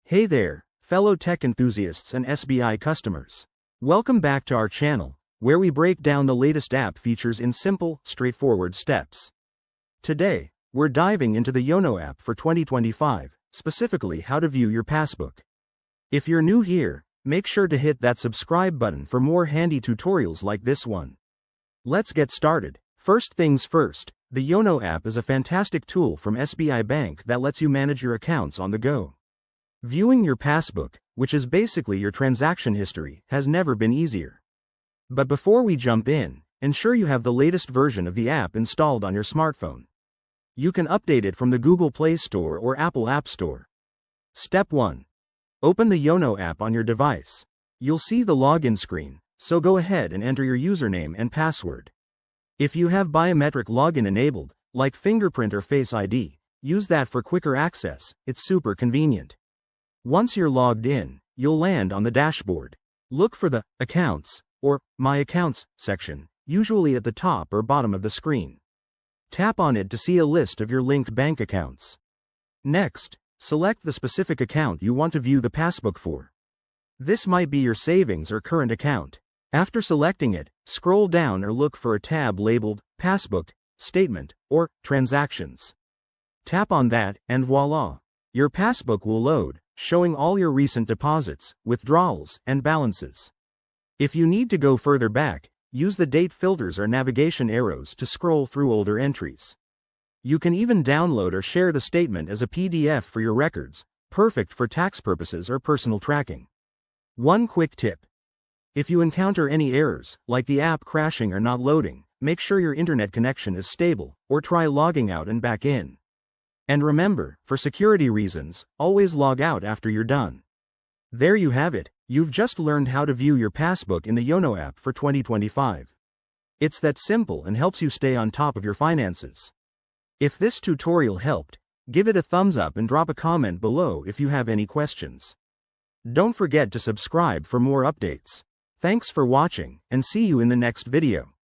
Hey there, fellow tech enthusiasts and SBI customers. Welcome back to our channel, where we break down the latest app features in simple, straightforward steps. Today, we're diving into the Yono app for 2025, specifically how to view your passbook. If you're new here, make sure to hit that subscribe button for more handy tutorials like this one. Let's get started. First things first, the Yono app is a fantastic tool from SBI Bank that lets you manage your accounts on the go. Viewing your passbook, which is basically your transaction history, has never been easier. But before we jump in, ensure you have the latest version of the app installed on your smartphone. You can update it from the Google Play Store or Apple App Store. Step 1. Open the Yono app on your device. You'll see the login screen, so go ahead and enter your username and password. If you have biometric login enabled, like fingerprint or Face ID, use that for quicker access. It's super convenient. Once you're logged in, you'll land on the dashboard. Look for the Accounts or My Accounts section, usually at the top or bottom of the screen. Tap on it to see a list of your linked bank accounts. Next, select the specific account you want to view the passbook for. This might be your savings or current account. After selecting it, scroll down or look for a tab labeled Passbook, Statement, or Transactions. Tap on that, and voila! Your passbook will load, showing all your recent deposits, withdrawals, and balances. If you need to go further back, use the date filters or navigation arrows to scroll through older entries. You can even download or share the statement as a PDF for your records, perfect for tax purposes or personal tracking. One quick tip. If you encounter any errors, like the app crashing or not loading, make sure your internet connection is stable, or try logging out and back in. And remember, for security reasons, always log out after you're done. There you have it, you've just learned how to view your passbook in the Yono app for 2025. It's that simple and helps you stay on top of your finances. If this tutorial helped, give it a thumbs up and drop a comment below if you have any questions. Don't forget to subscribe for more updates. Thanks for watching, and see you in the next video.